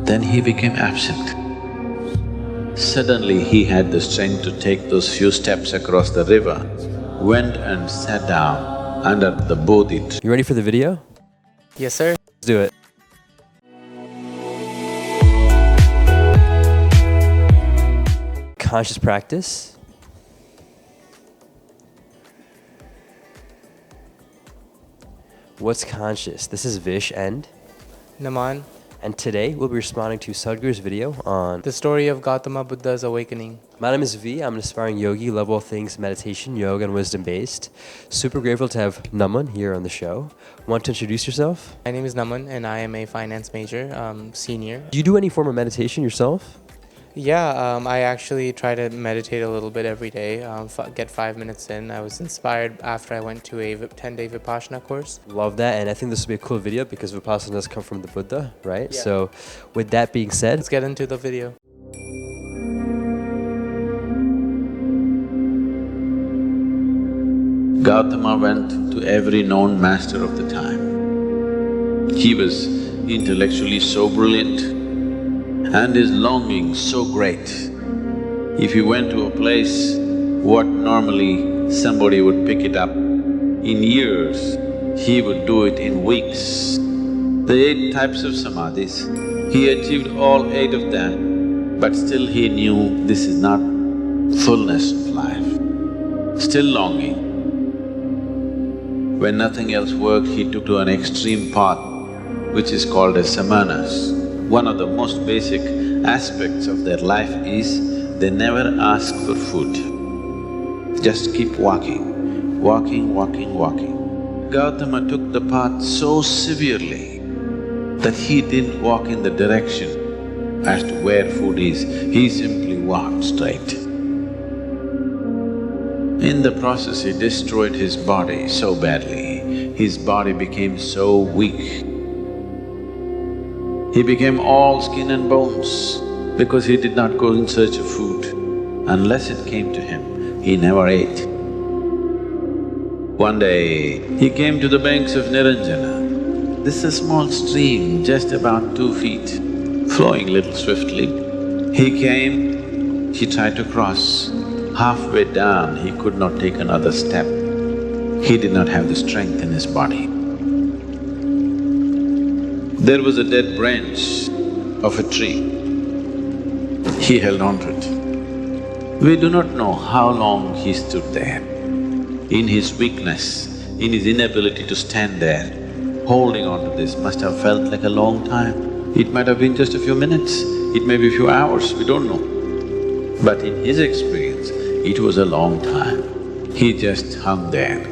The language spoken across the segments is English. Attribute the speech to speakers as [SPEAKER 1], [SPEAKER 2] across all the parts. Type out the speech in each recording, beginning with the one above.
[SPEAKER 1] Then he became absent. Suddenly he had the strength to take those few steps across the river, went and sat down under the Bodhi tree.
[SPEAKER 2] You ready for the video?
[SPEAKER 3] Yes, sir.
[SPEAKER 2] Let's do it. Conscious practice. What's conscious? This is Vish and
[SPEAKER 3] Naman.
[SPEAKER 2] And today we'll be responding to Sadhguru's video on
[SPEAKER 3] The story of Gautama Buddha's awakening.
[SPEAKER 2] My name is V. I'm an aspiring yogi, level of things, meditation, yoga, and wisdom based. Super grateful to have Naman here on the show. Want to introduce yourself?
[SPEAKER 3] My name is Naman and I am a finance major, senior.
[SPEAKER 2] Do you do any form of meditation yourself?
[SPEAKER 3] Yeah, I actually try to meditate a little bit every day, get 5 minutes in. I was inspired after I went to a 10-day VIPASSANA course.
[SPEAKER 2] Love that, and I think this will be a cool video because Vipassana does come from the Buddha, right?
[SPEAKER 3] Yeah.
[SPEAKER 2] So with that being said,
[SPEAKER 3] Let's get into the video.
[SPEAKER 1] Gautama went to every known master of the time. He was intellectually so brilliant and his longing so great. If he went to a place, what normally somebody would pick it up in years, he would do it in weeks. The 8 types of samadhis, he achieved all 8 of them, but still he knew this is not fullness of life. Still longing. When nothing else worked, he took to an extreme path which is called as samanas. One of the most basic aspects of their life is they never ask for food. Just keep walking, walking, walking, walking. Gautama took the path so severely that he didn't walk in the direction as to where food is, he simply walked straight. In the process, he destroyed his body so badly, his body became so weak. He became all skin and bones because he did not go in search of food. Unless it came to him, he never ate. One day, he came to the banks of Niranjana. This is a small stream, just about 2 feet, flowing little swiftly. He came, he tried to cross. Halfway down, he could not take another step. He did not have the strength in his body. There was a dead branch of a tree. He held on to it. We do not know how long he stood there. In his weakness, in his inability to stand there, holding on to this must have felt like a long time. It might have been just a few minutes, it may be a few hours, we don't know. But in his experience, it was a long time. He just hung there.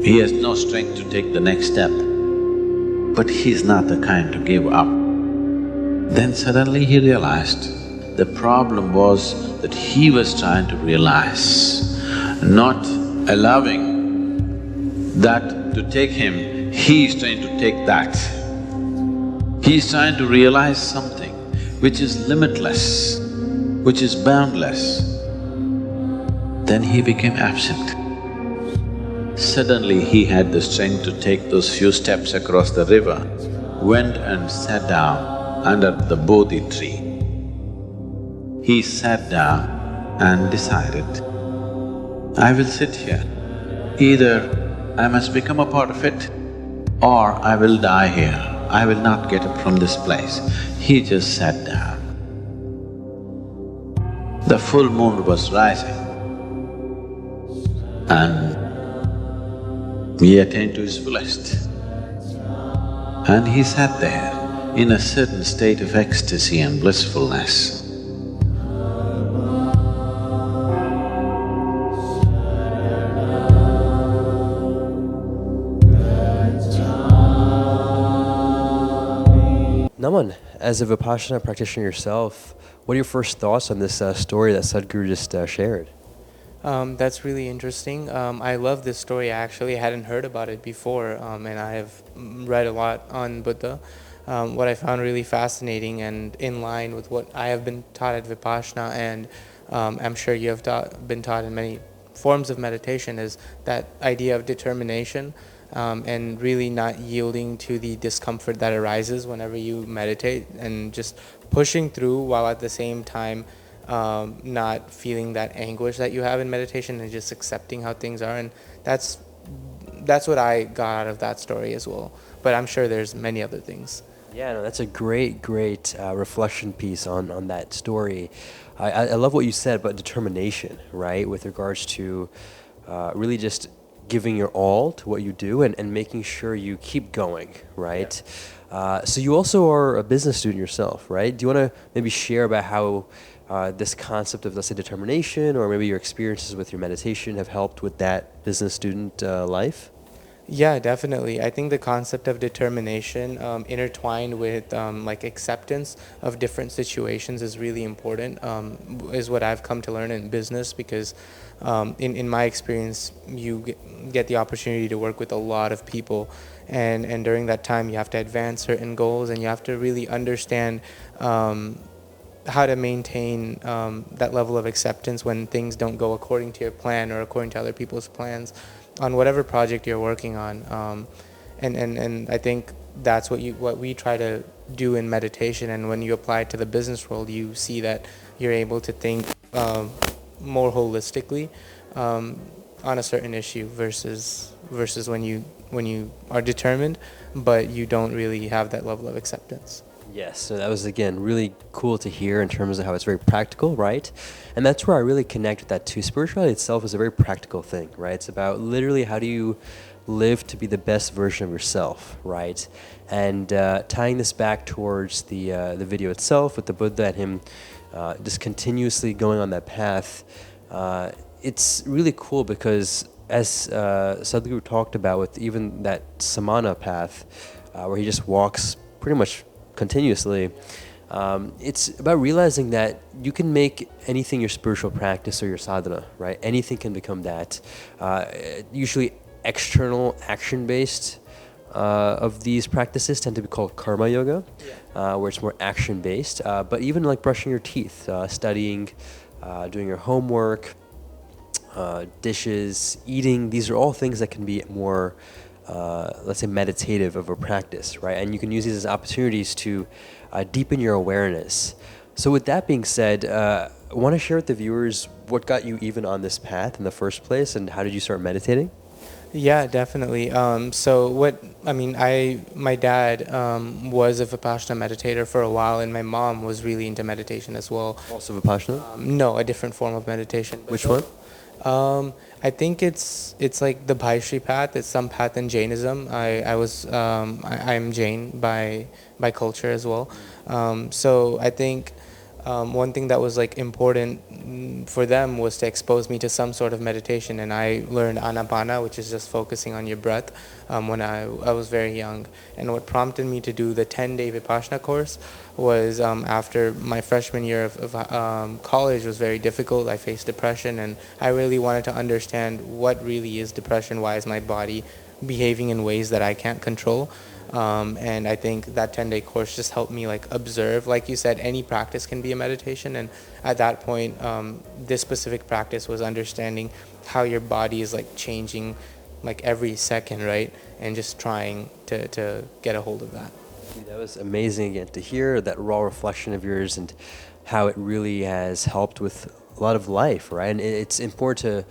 [SPEAKER 1] He has no strength to take the next step. But he's not the kind to give up. Then suddenly he realized the problem was that he was trying to realize, not allowing that to take him, he's trying to take that. He's trying to realize something which is limitless, which is boundless. Then he became absent. Suddenly he had the strength to take those few steps across the river, went and sat down under the Bodhi tree. He sat down and decided, I will sit here. Either I must become a part of it or I will die here. I will not get up from this place. He just sat down. The full moon was rising and he attained to his fullest. And he sat there in a certain state of ecstasy and blissfulness.
[SPEAKER 2] Naman, as a Vipassana practitioner yourself, what are your first thoughts on this story that Sadhguru just shared?
[SPEAKER 3] That's really interesting. I love this story actually. I hadn't heard about it before, and I have read a lot on Buddha. What I found really fascinating and in line with what I have been taught at Vipassana, and I'm sure you have been taught in many forms of meditation, is that idea of determination. and really not yielding to the discomfort that arises whenever you meditate, and just pushing through while at the same time not feeling that anguish that you have in meditation, and just accepting how things are. And that's what I got out of that story as well. But I'm sure there's many other things.
[SPEAKER 2] Yeah, no, that's a great reflection piece on that story. I love what you said about determination, right? With regards to really just giving your all to what you do, and making sure you keep going, right? Yeah. So you also are a business student yourself, right? Do you want to maybe share about how this concept of, let's say, determination, or maybe your experiences with your meditation have helped with that business student life?
[SPEAKER 3] Yeah, definitely. I think the concept of determination intertwined with like acceptance of different situations is really important, is what I've come to learn in business, because in my experience, you get the opportunity to work with a lot of people, and during that time you have to advance certain goals, and you have to really understand how to maintain that level of acceptance when things don't go according to your plan or according to other people's plans on whatever project you're working on. And I think that's what we try to do in meditation. And when you apply it to the business world, you see that you're able to think more holistically on a certain issue versus when you are determined, but you don't really have that level of acceptance.
[SPEAKER 2] Yes, so that was, again, really cool to hear in terms of how it's very practical, right? And that's where I really connect with that too. Spirituality itself is a very practical thing, right? It's about literally how do you live to be the best version of yourself, right? And tying this back towards the video itself with the Buddha and him just continuously going on that path, it's really cool because as Sadhguru talked about with even that samana path, where he just walks pretty much continuously, it's about realizing that you can make anything your spiritual practice or your sadhana, right? Anything can become that. Usually external action-based of these practices tend to be called karma yoga, where it's more action-based. But even like brushing your teeth, studying, doing your homework, dishes, eating, these are all things that can be more let's say meditative of a practice, right? And you can use these as opportunities to deepen your awareness. So with that being said, I want to share with the viewers what got you even on this path in the first place, and how did you start meditating?
[SPEAKER 3] Yeah, definitely. My dad was a Vipassana meditator for a while, and my mom was really into meditation as well.
[SPEAKER 2] Also Vipassana?
[SPEAKER 3] No, a different form of meditation.
[SPEAKER 2] Which one?
[SPEAKER 3] I think it's like the Bhaishri path. It's some path in Jainism. I'm Jain by culture as well. So I think one thing that was like important for them was to expose me to some sort of meditation, and I learned Anapana, which is just focusing on your breath, when I was very young. And what prompted me to do the 10-day Vipassana course was after my freshman year of college was very difficult. I faced depression, and I really wanted to understand what really is depression. Why is my body behaving in ways that I can't control? And I think that 10-day course just helped me like observe. Like you said, any practice can be a meditation, and at that point, this specific practice was understanding how your body is like changing like every second, right? And just trying to get a hold of that.
[SPEAKER 2] That was amazing again to hear that raw reflection of yours and how it really has helped with a lot of life, right? And it's important to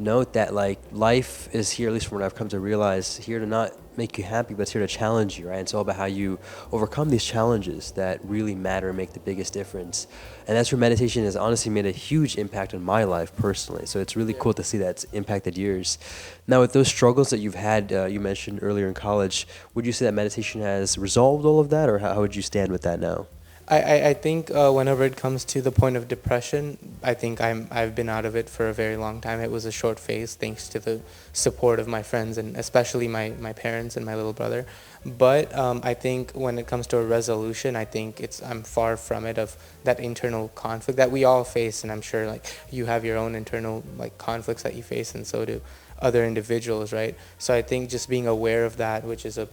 [SPEAKER 2] note that like life is here, at least from what I've come to realize, here to not make you happy, but it's here to challenge you, right? It's all about how you overcome these challenges that really matter and make the biggest difference. And that's where meditation has honestly made a huge impact on my life personally. So it's really cool to see that it's impacted yours. Now, with those struggles that you've had, you mentioned earlier in college, would you say that meditation has resolved all of that, or how would you stand with that now?
[SPEAKER 3] I think whenever it comes to the point of depression, I think I've been out of it for a very long time. It was a short phase thanks to the support of my friends, and especially my parents and my little brother. But I think when it comes to a resolution, I think I'm far from it, of that internal conflict that we all face. And I'm sure like you have your own internal like conflicts that you face, and so do other individuals, right? So I think just being aware of that, which is a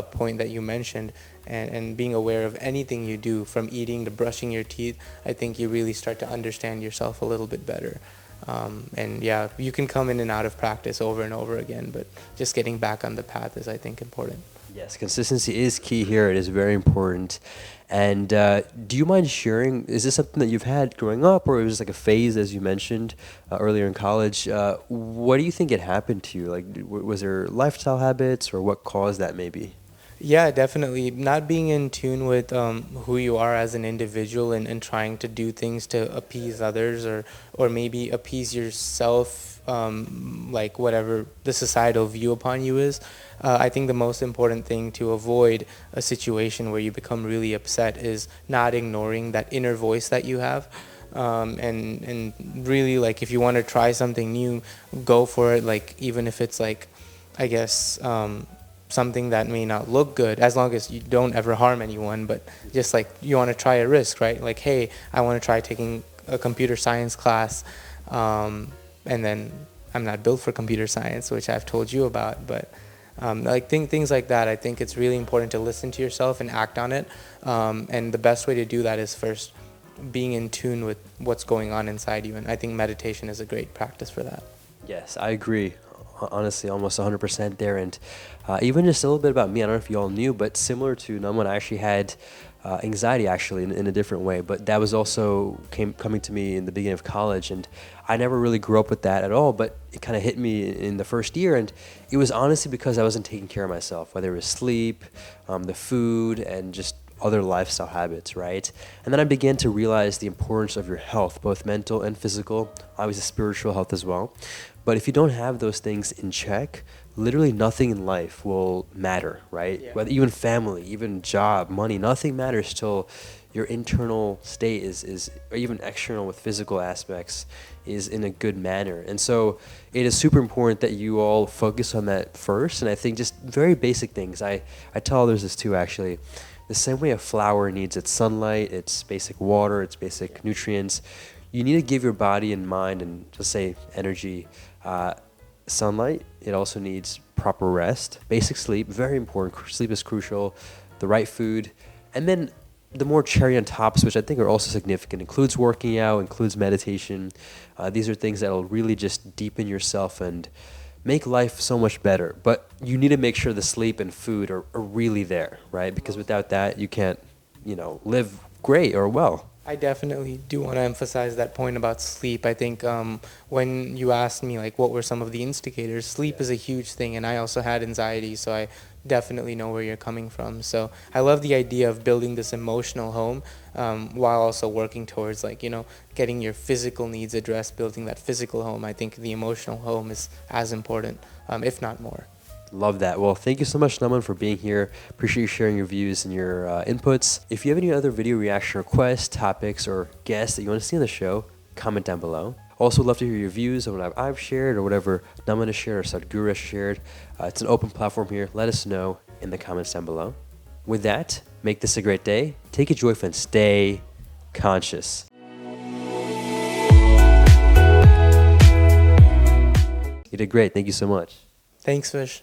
[SPEAKER 3] point that you mentioned, and being aware of anything you do, from eating to brushing your teeth, I think you really start to understand yourself a little bit better. And yeah, you can come in and out of practice over and over again, but just getting back on the path is, I think, important.
[SPEAKER 2] Yes, consistency is key here. It is very important. And do you mind sharing, is this something that you've had growing up, or it was like a phase, as you mentioned earlier in college? What do you think had happened to you? Like, was there lifestyle habits, or what caused that maybe?
[SPEAKER 3] Yeah, definitely. Not being in tune with who you are as an individual, and trying to do things to appease others, or maybe appease yourself, like whatever the societal view upon you is. I think the most important thing to avoid a situation where you become really upset is not ignoring that inner voice that you have. And really, like, if you want to try something new, go for it. Like, even if it's like, I guess, something that may not look good, as long as you don't ever harm anyone, but just like you want to try a risk, right? Like, hey, I want to try taking a computer science class, and then I'm not built for computer science, which I've told you about, but like things like that. I think it's really important to listen to yourself and act on it, and the best way to do that is first being in tune with what's going on inside you, and I think meditation is a great practice for that.
[SPEAKER 2] Yes, I agree. Honestly, almost 100% there. And even just a little bit about me, I don't know if you all knew, but similar to Naman, I actually had anxiety actually in a different way. But that was also coming to me in the beginning of college. And I never really grew up with that at all, but it kind of hit me in the first year. And it was honestly because I wasn't taking care of myself, whether it was sleep, the food, and just other lifestyle habits, right? And then I began to realize the importance of your health, both mental and physical, obviously spiritual health as well. But if you don't have those things in check, literally nothing in life will matter, right?
[SPEAKER 3] Yeah.
[SPEAKER 2] Whether even family, even job, money, nothing matters till your internal state is or even external with physical aspects is in a good manner. And so it is super important that you all focus on that first. And I think just very basic things. I tell others this too, actually. The same way a flower needs its sunlight, its basic water, its basic nutrients, you need to give your body and mind and just say energy, sunlight. It also needs proper rest, basic sleep, very important. Sleep is crucial, the right food, and then the more cherry on tops, which I think are also significant, includes working out, includes meditation. These are things that will really just deepen yourself and make life so much better. But you need to make sure the sleep and food are really there, right? Because without that, you can't, live great or well.
[SPEAKER 3] I definitely do want to emphasize that point about sleep. I think when you asked me, like, what were some of the instigators, sleep is a huge thing, and I also had anxiety, so I definitely know where you're coming from. So I love the idea of building this emotional home while also working towards, like, getting your physical needs addressed, building that physical home. I think the emotional home is as important, if not more.
[SPEAKER 2] Love that. Well, thank you so much, Naman, for being here. Appreciate you sharing your views and your inputs. If you have any other video reaction requests, topics, or guests that you want to see on the show, comment down below. Also, love to hear your views on what I've shared or whatever Naman has shared or Sadhguru has shared. It's an open platform here. Let us know in the comments down below. With that, make this a great day. Take it joyful and stay conscious. You did great. Thank you so much.
[SPEAKER 3] Thanks, Vish.